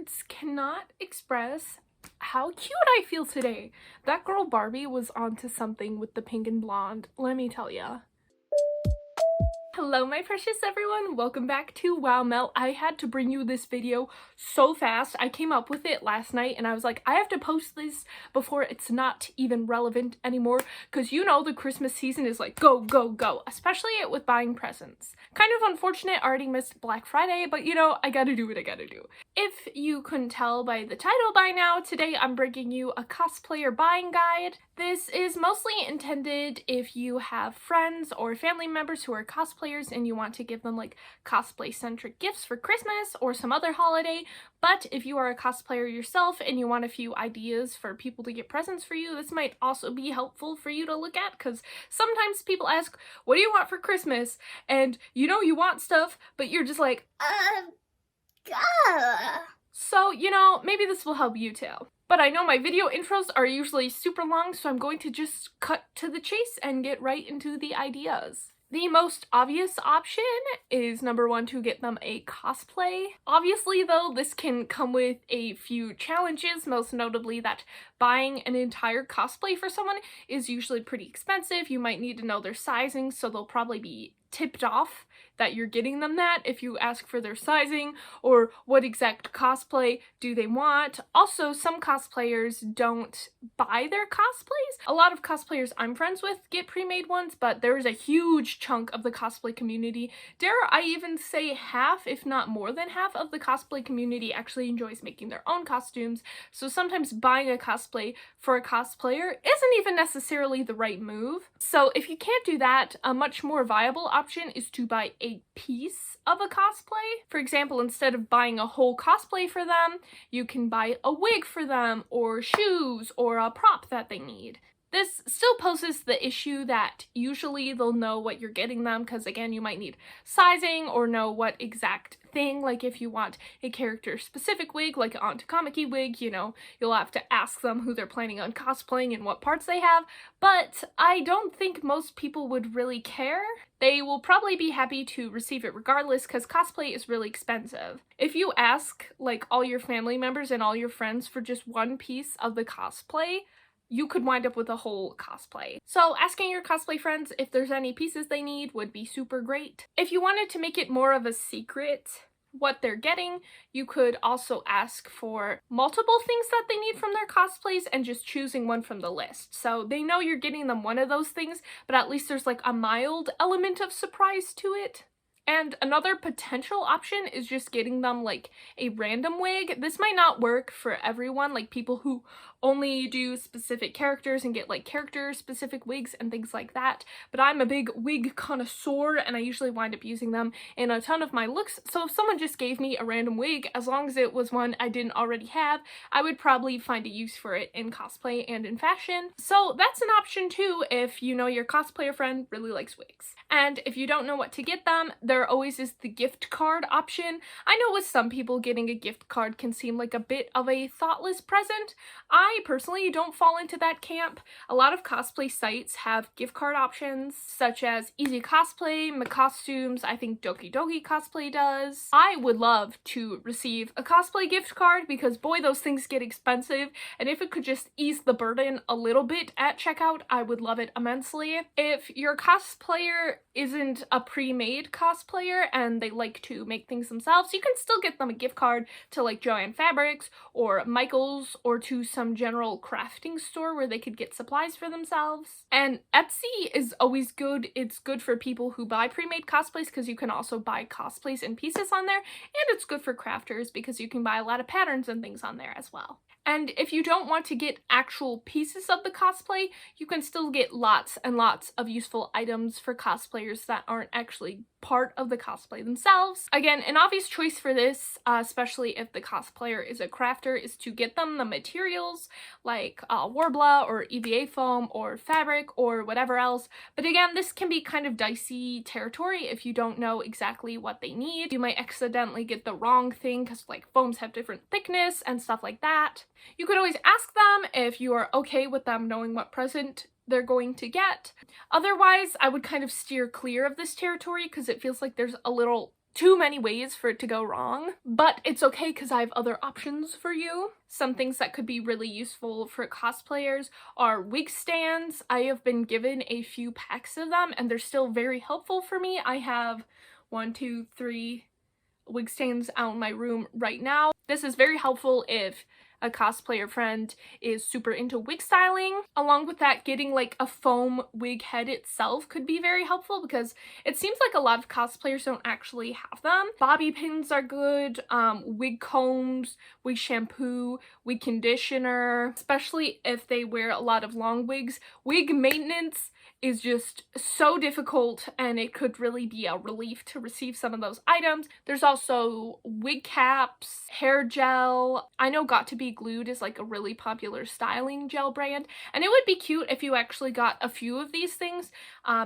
words cannot express how cute I feel today. That girl Barbie was onto something with the pink and blonde, let me tell ya. Hello my precious everyone, welcome back to Wow Melt. I had to bring you this video so fast. I came up with it last night and I was like, I have to post this before it's not even relevant anymore, because you know the Christmas season is like go, go, go, especially with buying presents. Kind of unfortunate, I already missed Black Friday, but you know, I gotta do what I gotta do. If you couldn't tell by the title by now, today I'm bringing you a cosplayer buying guide. This is mostly intended if you have friends or family members who are cosplayers and you want to give them like cosplay-centric gifts for Christmas or some other holiday. But if you are a cosplayer yourself and you want a few ideas for people to get presents for you, this might also be helpful for you to look at, because sometimes people ask, what do you want for Christmas? And you know you want stuff, but you're just like, So, you know, maybe this will help you too. But I know my video intros are usually super long, so I'm going to just cut to the chase and get right into the ideas. The most obvious option is number one, to get them a cosplay. Obviously though, this can come with a few challenges, most notably that buying an entire cosplay for someone is usually pretty expensive. You might need to know their sizing, so they'll probably be tipped off that you're getting them that if you ask for their sizing or what exact cosplay do they want. Also, some cosplayers don't buy their cosplays. A lot of cosplayers I'm friends with get pre-made ones, but there's a huge chunk of the cosplay community, dare I even say half, if not more than half of the cosplay community actually enjoys making their own costumes, so sometimes buying a cosplay for a cosplayer isn't even necessarily the right move. So if you can't do that, a much more viable option is to buy a piece of a cosplay. For example, instead of buying a whole cosplay for them, you can buy a wig for them, or shoes, or a prop that they need. This still poses the issue that usually they'll know what you're getting them, because again, you might need sizing or know what exact thing. Like if you want a character specific wig, like an Antakamaki wig, you know, you'll have to ask them who they're planning on cosplaying and what parts they have. But I don't think most people would really care. They will probably be happy to receive it regardless, because cosplay is really expensive. If you ask like all your family members and all your friends for just one piece of the cosplay, you could wind up with a whole cosplay. So asking your cosplay friends if there's any pieces they need would be super great. If you wanted to make it more of a secret what they're getting, you could also ask for multiple things that they need from their cosplays and just choosing one from the list. So they know you're getting them one of those things, but at least there's like a mild element of surprise to it. And another potential option is just getting them like a random wig. This might not work for everyone, like people who only do specific characters and get like character specific wigs and things like that, but I'm a big wig connoisseur and I usually wind up using them in a ton of my looks. So if someone just gave me a random wig, as long as it was one I didn't already have, I would probably find a use for it in cosplay and in fashion. So that's an option too if you know your cosplayer friend really likes wigs. And if you don't know what to get them, there always is the gift card option. I know with some people getting a gift card can seem like a bit of a thoughtless present. I personally don't fall into that camp. A lot of cosplay sites have gift card options such as Easy Cosplay, McCostumes, I think Doki Doki Cosplay does. I would love to receive a cosplay gift card because boy, those things get expensive, and if it could just ease the burden a little bit at checkout, I would love it immensely. If your cosplayer isn't a pre-made cosplayer and they like to make things themselves, you can still get them a gift card to like Joann Fabrics or Michaels, or to some general crafting store where they could get supplies for themselves. And Etsy is always good. It's good for people who buy pre-made cosplays because you can also buy cosplays in pieces on there, and it's good for crafters because you can buy a lot of patterns and things on there as well. And if you don't want to get actual pieces of the cosplay, you can still get lots and lots of useful items for cosplayers that aren't actually part of the cosplay themselves. Again, an obvious choice for this, especially if the cosplayer is a crafter, is to get them the materials like Warbler or EVA foam or fabric or whatever else. But again, this can be kind of dicey territory if you don't know exactly what they need. You might accidentally get the wrong thing because like foams have different thickness and stuff like that. You could always ask them if you are okay with them knowing what present they're going to get. Otherwise, I would kind of steer clear of this territory because it feels like there's a little too many ways for it to go wrong, but it's okay because I have other options for you. Some things that could be really useful for cosplayers are wig stands. I have been given a few packs of them and they're still very helpful for me. I have 1, 2, 3 wig stands out in my room right now. This is very helpful if a cosplayer friend is super into wig styling. Along with that, getting like a foam wig head itself could be very helpful because it seems like a lot of cosplayers don't actually have them. Bobby pins are good, wig combs, wig shampoo, wig conditioner, especially if they wear a lot of long wigs. Wig maintenance is just so difficult and it could really be a relief to receive some of those items. There's also wig caps, hair gel. I know Got to Be Glued is like a really popular styling gel brand, and it would be cute if you actually got a few of these things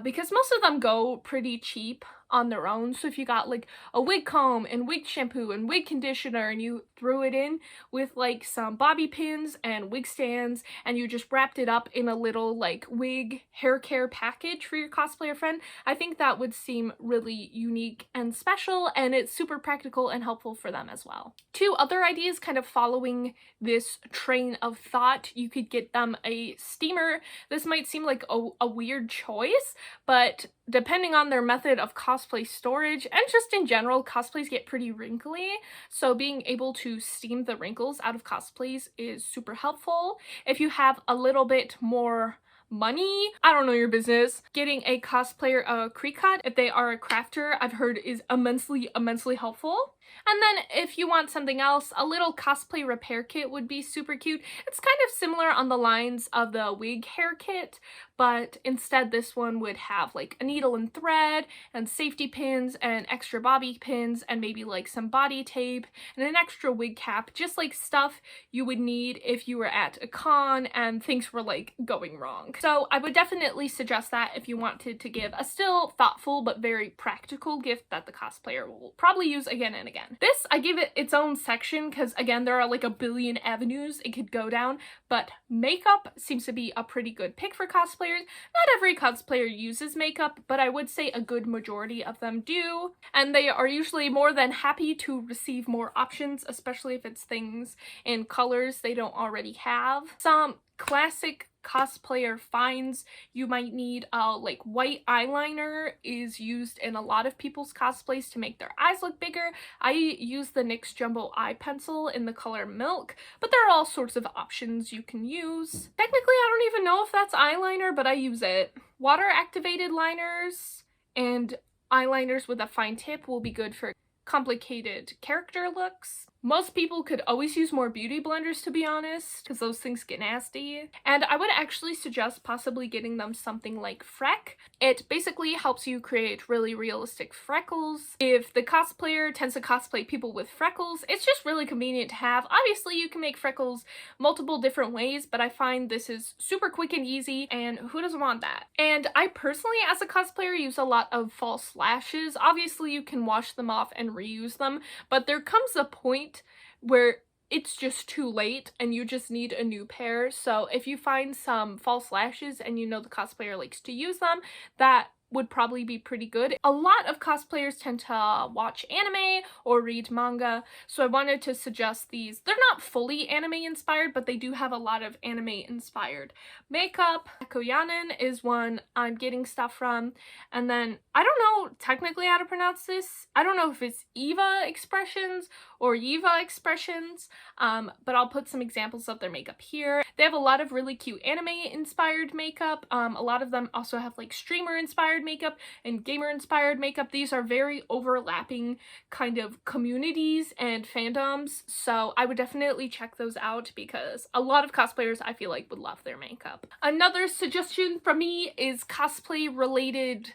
because most of them go pretty cheap on their own. So if you got like a wig comb and wig shampoo and wig conditioner and you threw it in with like some bobby pins and wig stands and you just wrapped it up in a little like wig hair care package for your cosplayer friend, I think that would seem really unique and special, and it's super practical and helpful for them as well. 2 other ideas kind of following this train of thought: you could get them a steamer. This might seem like a weird choice, but depending on their method of cosplay storage and just in general, cosplays get pretty wrinkly, so being able to steam the wrinkles out of cosplays is super helpful. If you have a little bit more money, I don't know your business, getting a cosplayer a Cricut, if they are a crafter, I've heard is immensely helpful. And then if you want something else, a little cosplay repair kit would be super cute. It's kind of similar on the lines of the wig hair kit, but instead this one would have like a needle and thread and safety pins and extra bobby pins and maybe like some body tape and an extra wig cap, just like stuff you would need if you were at a con and things were like going wrong. So I would definitely suggest that if you wanted to give a still thoughtful but very practical gift that the cosplayer will probably use again and again. This, I give it its own section because again, there are like a billion avenues it could go down, but makeup seems to be a pretty good pick for cosplayers. Not every cosplayer uses makeup, but I would say a good majority of them do, and they are usually more than happy to receive more options, especially if it's things in colors they don't already have. Some classic cosplayer finds you might need like white eyeliner is used in a lot of people's cosplays to make their eyes look bigger. I use the NYX Jumbo Eye Pencil in the color Milk, but there are all sorts of options you can use. Technically, I don't even know if that's eyeliner, but I use it. Water activated liners and eyeliners with a fine tip will be good for complicated character looks. Most people could always use more beauty blenders, to be honest, because those things get nasty. And I would actually suggest possibly getting them something like Freck. It basically helps you create really realistic freckles. If the cosplayer tends to cosplay people with freckles, it's just really convenient to have. Obviously, you can make freckles multiple different ways, but I find this is super quick and easy, and who doesn't want that? And I personally, as a cosplayer, use a lot of false lashes. Obviously, you can wash them off and reuse them, but there comes a point where it's just too late and you just need a new pair. So if you find some false lashes and you know the cosplayer likes to use them, that would probably be pretty good. A lot of cosplayers tend to watch anime or read manga, so I wanted to suggest these. They're not fully anime inspired, but they do have a lot of anime inspired makeup. Koyanin is one I'm getting stuff from, and then I don't know technically how to pronounce this. I don't know if it's Eva Expressions or Yiva Expressions, but I'll put some examples of their makeup here. They have a lot of really cute anime inspired makeup. A lot of them also have like streamer inspired makeup and gamer inspired makeup. These are very overlapping kind of communities and fandoms, so I would definitely check those out because a lot of cosplayers I feel like would love their makeup. Another suggestion from me is cosplay related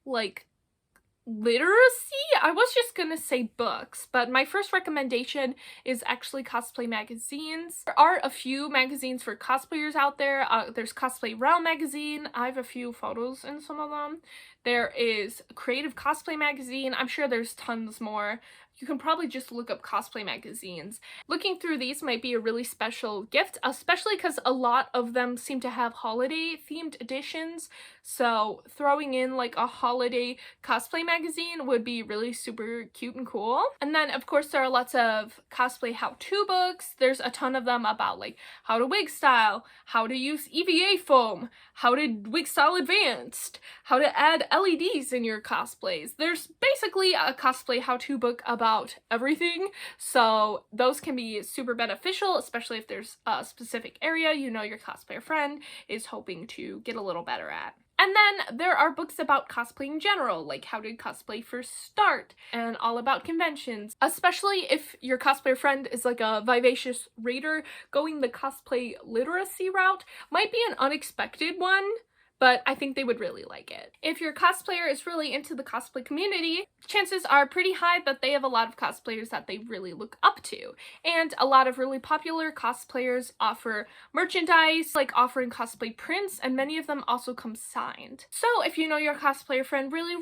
like literacy. I was just gonna say books, but my first recommendation is actually cosplay magazines. There are a few magazines for cosplayers out there. There's Cosplay Realm magazine. I have a few photos in some of them. There is Creative Cosplay magazine. I'm sure there's tons more. you can probably just look up cosplay magazines. Looking through these might be a really special gift, especially because a lot of them seem to have holiday themed editions. So throwing in like a holiday cosplay magazine would be really super cute and cool. And then of course there are lots of cosplay how-to books. There's a ton of them about like how to wig style, how to use EVA foam, how to wig style advanced, how to add LEDs in your cosplays. There's basically a cosplay how-to book about everything, so those can be super beneficial, especially if there's a specific area you know your cosplayer friend is hoping to get a little better at. And then there are books about cosplay in general, like how did cosplay first start, and all about conventions. Especially if your cosplayer friend is like a vivacious reader, going the cosplay literacy route might be an unexpected one, but I think they would really like it. If your cosplayer is really into the cosplay community, chances are pretty high that they have a lot of cosplayers that they really look up to. And a lot of really popular cosplayers offer merchandise, like offering cosplay prints, and many of them also come signed. So if you know your cosplayer friend really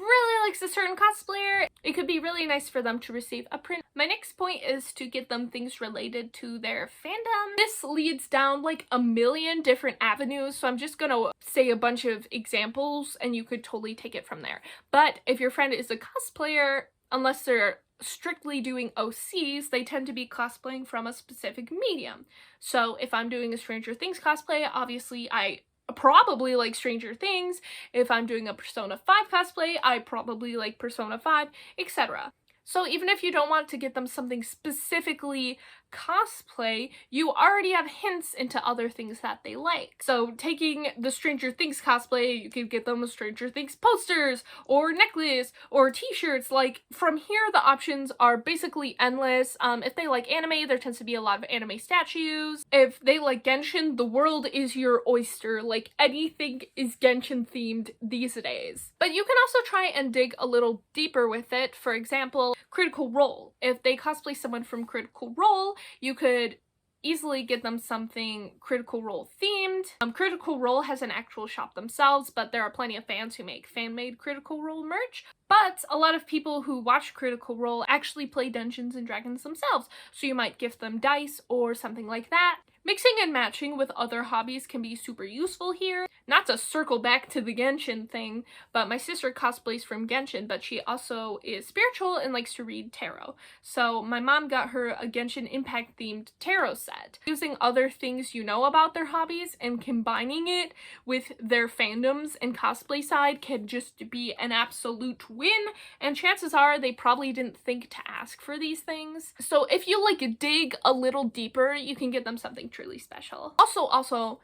likes a certain cosplayer, it could be really nice for them to receive a print. My next point is to get them things related to their fandom. This leads down like a million different avenues, so I'm just gonna say a bunch of examples and you could totally take it from there. But if your friend is a cosplayer, unless they're strictly doing OCs, they tend to be cosplaying from a specific medium. So if I'm doing a Stranger Things cosplay, obviously I probably like Stranger Things. If I'm doing a Persona 5 cosplay, I probably like Persona 5, etc. So even if you don't want to get them something specifically cosplay, you already have hints into other things that they like. So taking the Stranger Things cosplay, you could get them a Stranger Things posters or necklace or t-shirts. Like from here, the options are basically endless. If they like anime, there tends to be a lot of anime statues. If they like Genshin, the world is your oyster. Like anything is Genshin themed these days. But you can also try and dig a little deeper with it. For example, Critical Role. If they cosplay someone from Critical Role, you could easily get them something Critical Role themed. Critical Role has an actual shop themselves, but there are plenty of fans who make fan-made Critical Role merch. But a lot of people who watch Critical Role actually play Dungeons and Dragons themselves, so you might gift them dice or something like that. Mixing and matching with other hobbies can be super useful here. Not to circle back to the Genshin thing, but my sister cosplays from Genshin, but she also is spiritual and likes to read tarot. So my mom got her a Genshin Impact themed tarot set. Using other things you know about their hobbies and combining it with their fandoms and cosplay side can just be an absolute win, and chances are they probably didn't think to ask for these things. So if you like dig a little deeper, you can get them something truly special. Also,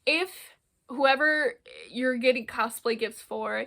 if whoever you're getting cosplay gifts for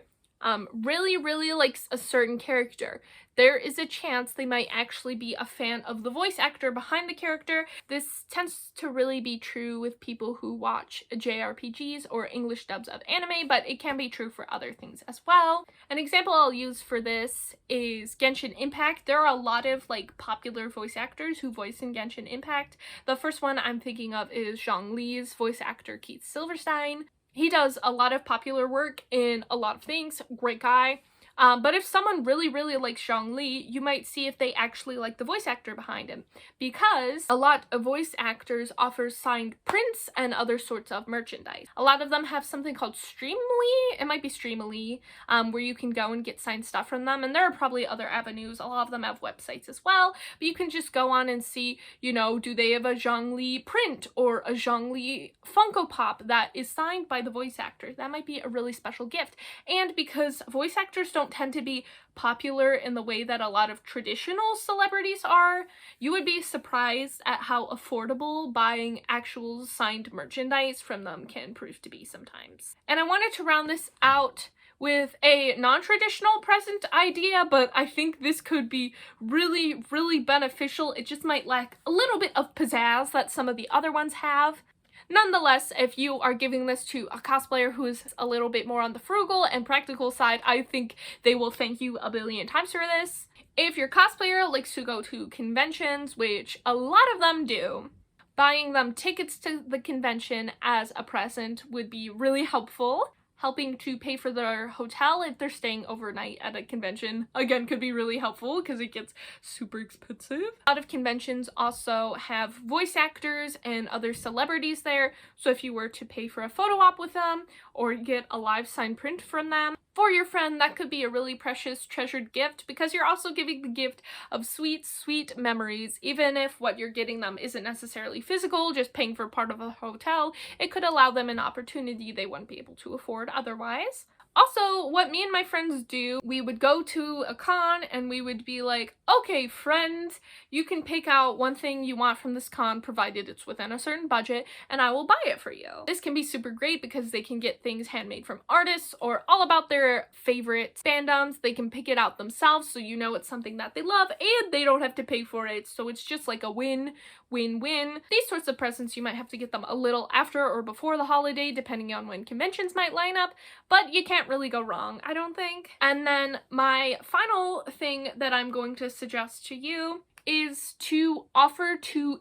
really likes a certain character, there is a chance they might actually be a fan of the voice actor behind the character. This tends to really be true with people who watch JRPGs or English dubs of anime, but it can be true for other things as well. An example I'll use for this is Genshin Impact. There are a lot of like popular voice actors who voice in Genshin Impact. The first one I'm thinking of is Zhongli's voice actor, Keith Silverstein. He does a lot of popular work in a lot of things, great guy. But if someone really likes Zhongli, you might see if they actually like the voice actor behind him, because a lot of voice actors offer signed prints and other sorts of merchandise. A lot of them have something called Streamly, it might be Streamily, where you can go and get signed stuff from them, and there are probably other avenues. A lot of them have websites as well, but you can just go on and see, you know, do they have a Zhongli print or a Zhongli Funko Pop that is signed by the voice actor? That might be a really special gift. And because voice actors don't tend to be popular in the way that a lot of traditional celebrities are, you would be surprised at how affordable buying actual signed merchandise from them can prove to be sometimes. And I wanted to round this out with a non-traditional present idea, but I think this could be really beneficial. It just might lack a little bit of pizzazz that some of the other ones have. Nonetheless, if you are giving this to a cosplayer who is a little bit more on the frugal and practical side, I think they will thank you a billion times for this. If your cosplayer likes to go to conventions, which a lot of them do, buying them tickets to the convention as a present would be really helpful. helping to pay for their hotel if they're staying overnight at a convention. Again, could be really helpful because it gets super expensive. A lot of conventions also have voice actors and other celebrities there, so if you were to pay for a photo op with them or get a live signed print from them for your friend, that could be a really precious, treasured gift because you're also giving the gift of sweet, sweet memories. Even if what you're getting them isn't necessarily physical, just paying for part of a hotel, it could allow them an opportunity they wouldn't be able to afford otherwise. Also, what me and my friends do, we would go to a con and we would be like, okay, friend, you can pick out one thing you want from this con provided it's within a certain budget and I will buy it for you. This can be super great because they can get things handmade from artists or all about their favorite fandoms. They can pick it out themselves so you know it's something that they love and they don't have to pay for it, so it's just like a win-win-win. These sorts of presents you might have to get them a little after or before the holiday depending on when conventions might line up, but you can't really go wrong, I don't think. And then my final thing that I'm going to suggest to you is to offer to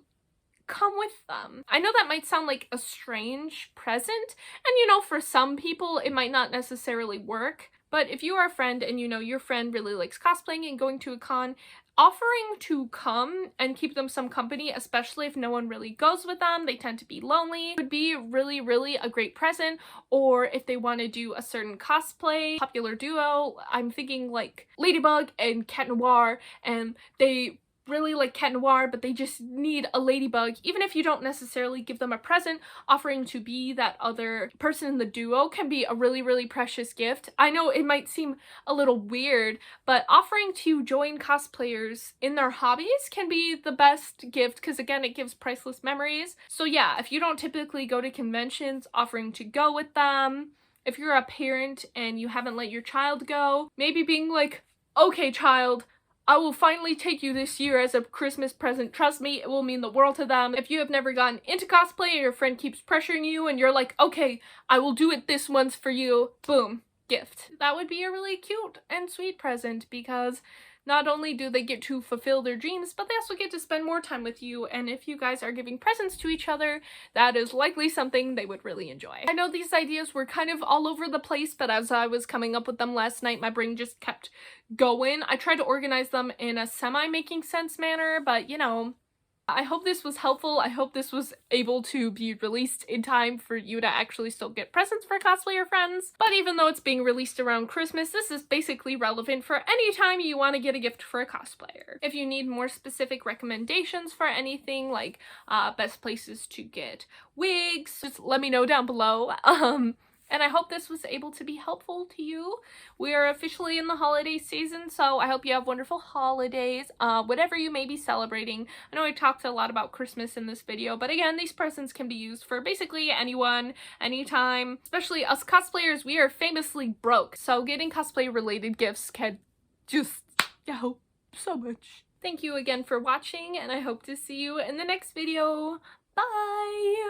come with them. I know that might sound like a strange present, and you know, for some people it might not necessarily work, but if you are a friend and you know your friend really likes cosplaying and going to a con, offering to come and keep them some company, especially if no one really goes with them, they tend to be lonely, would be really, really a great present. Or if they want to do a certain cosplay, popular duo, I'm thinking like Ladybug and Cat Noir, and they really like Cat Noir, but they just need a ladybug. Even if you don't necessarily give them a present, offering to be that other person in the duo can be a really, really precious gift. I know it might seem a little weird, but offering to join cosplayers in their hobbies can be the best gift because again, it gives priceless memories. So yeah, if you don't typically go to conventions, offering to go with them. If you're a parent and you haven't let your child go, maybe being like, okay, child, I will finally take you this year as a Christmas present. Trust me, it will mean the world to them. If you have never gotten into cosplay and your friend keeps pressuring you and you're like, okay, I will do it this once for you, boom, gift. That would be a really cute and sweet present because not only do they get to fulfill their dreams, but they also get to spend more time with you, and if you guys are giving presents to each other, that is likely something they would really enjoy. I know these ideas were kind of all over the place, but as I was coming up with them last night, my brain just kept going. I tried to organize them in a semi-making sense manner, but you know, I hope this was helpful. I hope this was able to be released in time for you to actually still get presents for cosplayer friends. But even though it's being released around Christmas, this is basically relevant for any time you want to get a gift for a cosplayer. If you need more specific recommendations for anything like best places to get wigs, just let me know down below. And I hope this was able to be helpful to you. We are officially in the holiday season, so I hope you have wonderful holidays, whatever you may be celebrating. I know I talked a lot about Christmas in this video, but again, these presents can be used for basically anyone, anytime. Especially us cosplayers, we are famously broke, so getting cosplay-related gifts can just help so much. Thank you again for watching, and I hope to see you in the next video. Bye!